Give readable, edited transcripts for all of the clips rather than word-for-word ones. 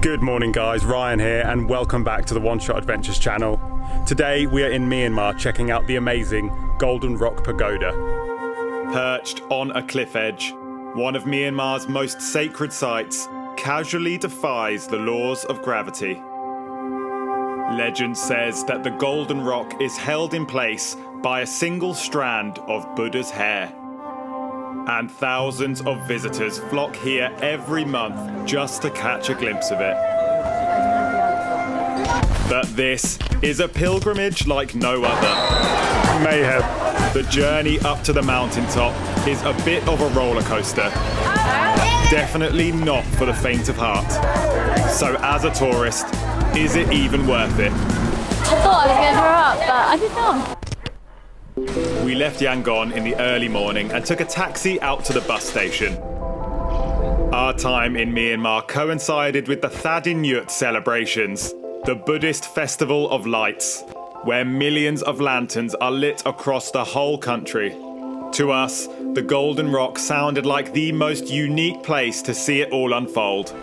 Good morning guys, Ryan here and welcome back to the One Shot Adventures channel. Today we are in Myanmar checking out the amazing Golden Rock Pagoda. Perched on a cliff edge, one of Myanmar's most sacred sites casually defies the laws of gravity. Legend says that the Golden Rock is held in place by a single strand of Buddha's hair. And thousands of visitors flock here every month just to catch a glimpse of it. But this is a pilgrimage like no other. Mayhem. The journey up to the mountaintop is a bit of a roller coaster. Definitely not for the faint of heart. So as a tourist, is it even worth it? I thought I was going to throw up, but I did not. We left Yangon in the early morning and took a taxi out to the bus station. Our time in Myanmar coincided with the Thadingyut celebrations, the Buddhist Festival of Lights, where millions of lanterns are lit across the whole country. To us, the Golden Rock sounded like the most unique place to see it all unfold.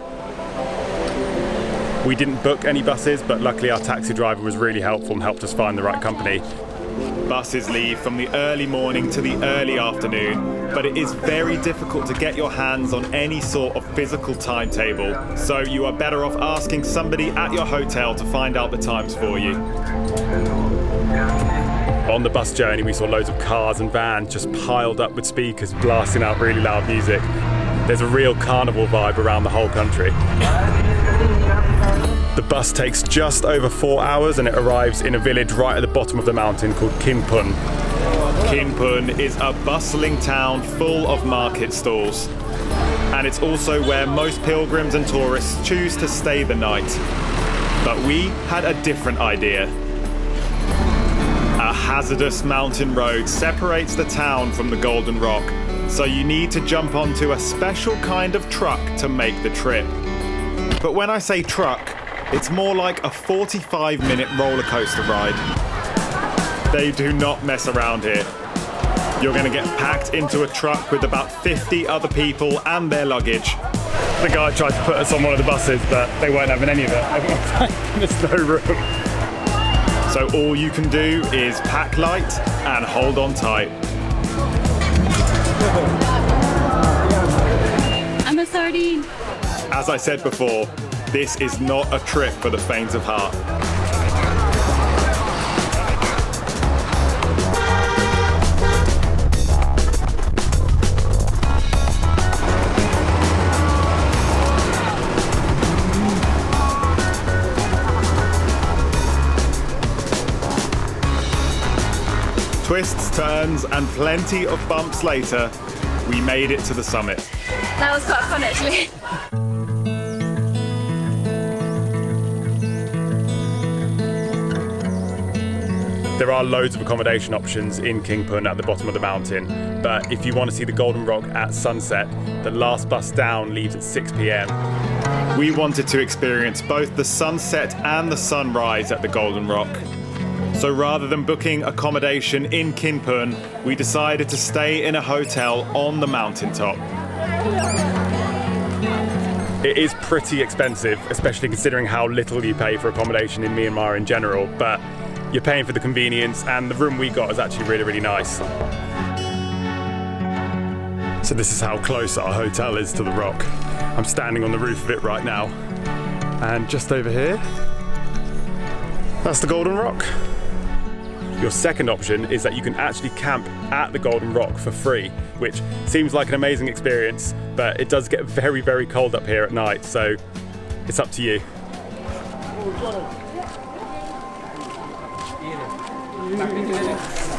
We didn't book any buses, but luckily our taxi driver was really helpful and helped us find the right company. Buses leave from the early morning to the early afternoon, but it is very difficult to get your hands on any sort of physical timetable, so you are better off asking somebody at your hotel to find out the times for you. On the bus journey, we saw loads of cars and vans just piled up with speakers blasting out really loud music. There's a real carnival vibe around the whole country. The bus takes just over 4 hours and it arrives in a village right at the bottom of the mountain called Kinpun. Kinpun is a bustling town full of market stalls. And it's also where most pilgrims and tourists choose to stay the night. But we had a different idea. A hazardous mountain road separates the town from the Golden Rock, so you need to jump onto a special kind of truck to make the trip. But when I say truck, it's more like a 45-minute roller coaster ride. They do not mess around here. You're going to get packed into a truck with about 50 other people and their luggage. The guy tried to put us on one of the buses, but they weren't having any of it. There's no room. So all you can do is pack light and hold on tight. I'm a sardine. As I said before, this is not a trip for the faint of heart. Twists, turns, and plenty of bumps later, we made it to the summit. That was quite fun actually. There are loads of accommodation options in Kinpun at the bottom of the mountain, but if you want to see the Golden Rock at sunset, the last bus down leaves at 6 p.m. We wanted to experience both the sunset and the sunrise at the Golden Rock. So rather than booking accommodation in Kinpun, we decided to stay in a hotel on the mountaintop. It is pretty expensive, especially considering how little you pay for accommodation in Myanmar in general, but you're paying for the convenience, and the room we got is actually really, really nice. So this is how close our hotel is to the rock. I'm standing on the roof of it right now. And just over here, that's the Golden Rock. Your second option is that you can actually camp at the Golden Rock for free, which seems like an amazing experience, but it does get very, very cold up here at night, so it's up to you.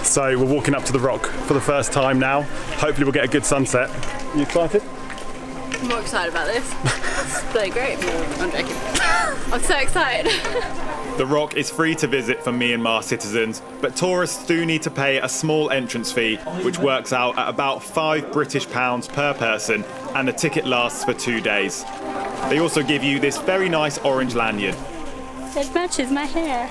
So we're walking up to the rock for the first time now. Hopefully we'll get a good sunset. You excited? I'm more excited about this. It's really great. I'm joking. I'm so excited. The rock is free to visit for Myanmar citizens, but tourists do need to pay a small entrance fee, which works out at about £5 British per person, and the ticket lasts for 2 days. They also give you this very nice orange lanyard. It matches my hair.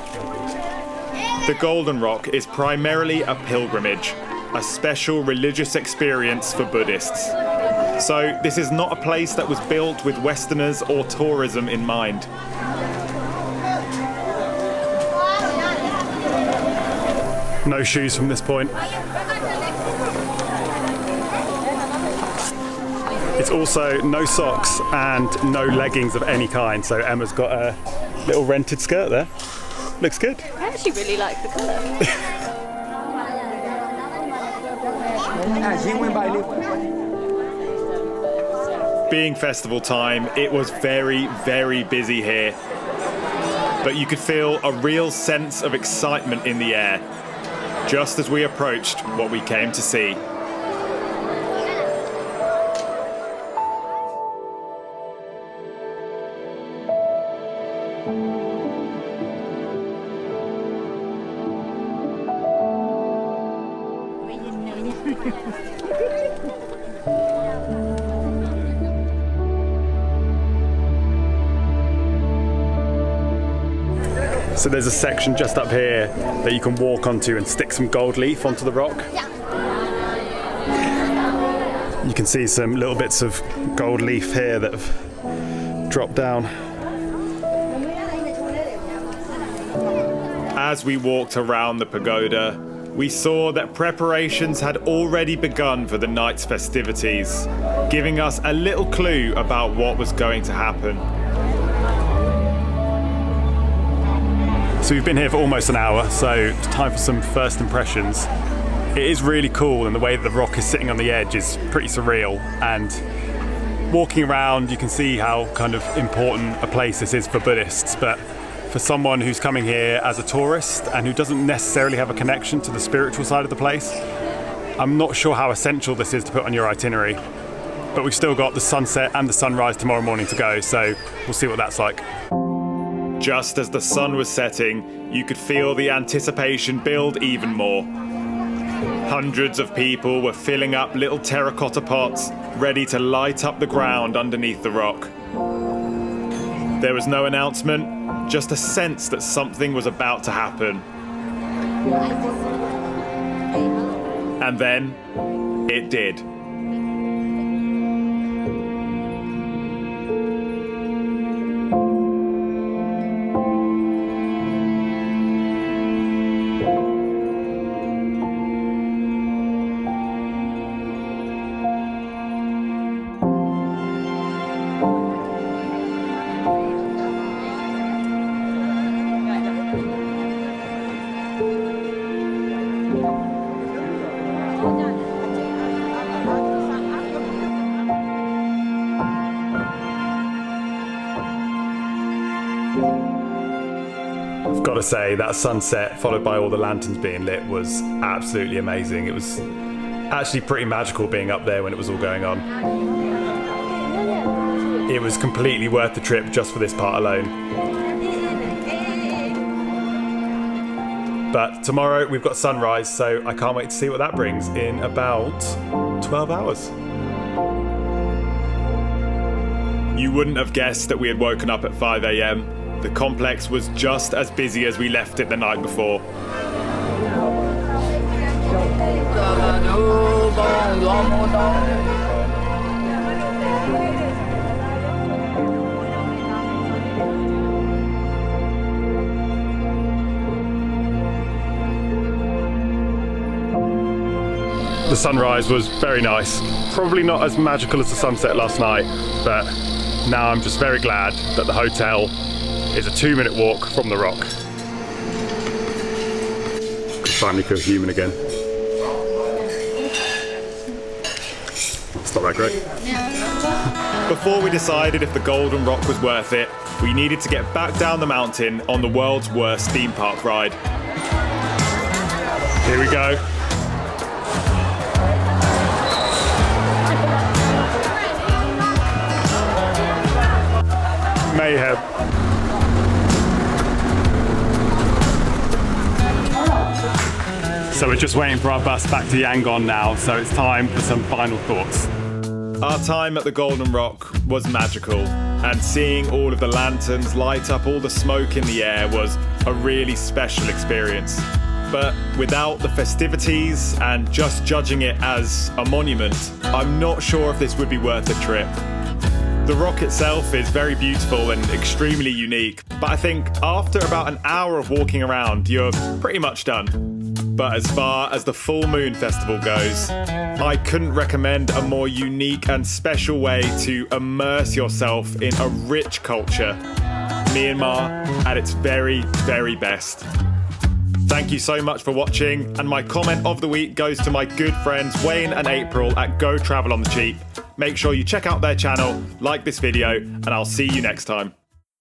The Golden Rock is primarily a pilgrimage. a special religious experience for Buddhists. So this is not a place that was built with Westerners or tourism in mind. No shoes from this point. It's also no socks and no leggings of any kind, so Emma's got a little rented skirt there. Looks good. I actually really like the colour. Being festival time, it was very, very busy here. But you could feel a real sense of excitement in the air, just as we approached what we came to see. So there's a section just up here that you can walk onto and stick some gold leaf onto the rock. You can see some little bits of gold leaf here that have dropped down. As we walked around the pagoda, we saw that preparations had already begun for the night's festivities, giving us a little clue about what was going to happen. So we've been here for almost an hour, so it's time for some first impressions. It is really cool, and the way that the rock is sitting on the edge is pretty surreal. And walking around, you can see how kind of important a place this is for Buddhists, but for someone who's coming here as a tourist and who doesn't necessarily have a connection to the spiritual side of the place, I'm not sure how essential this is to put on your itinerary. But we've still got the sunset and the sunrise tomorrow morning to go, so we'll see what that's like. Just as the sun was setting, you could feel the anticipation build even more. Hundreds of people were filling up little terracotta pots, ready to light up the ground underneath the rock. There was no announcement, just a sense that something was about to happen. And then, it did. I've got to say, that sunset followed by all the lanterns being lit was absolutely amazing. It was actually pretty magical being up there when it was all going on. It was completely worth the trip just for this part alone. But tomorrow we've got sunrise, so I can't wait to see what that brings in about 12 hours. You wouldn't have guessed that we had woken up at 5 a.m. The complex was just as busy as we left it the night before. The sunrise was very nice. Probably not as magical as the sunset last night, but now I'm just very glad that the hotel is a 2-minute walk from the rock. I finally feel human again. It's not that great. Before we decided if the Golden Rock was worth it, we needed to get back down the mountain on the world's worst theme park ride. Here we go. Mayhem. So we're just waiting for our bus back to Yangon now, so it's time for some final thoughts. Our time at the Golden Rock was magical, and seeing all of the lanterns light up all the smoke in the air was a really special experience. but without the festivities and just judging it as a monument, I'm not sure if this would be worth the trip. The rock itself is very beautiful and extremely unique, but I think after about an hour of walking around, you're pretty much done. But as far as the Full Moon Festival goes, I couldn't recommend a more unique and special way to immerse yourself in a rich culture. Myanmar at its very, very best. Thank you so much for watching, and my comment of the week goes to my good friends Wayne and April at Go Travel on the Cheap. Make sure you check out their channel, like this video, and I'll see you next time.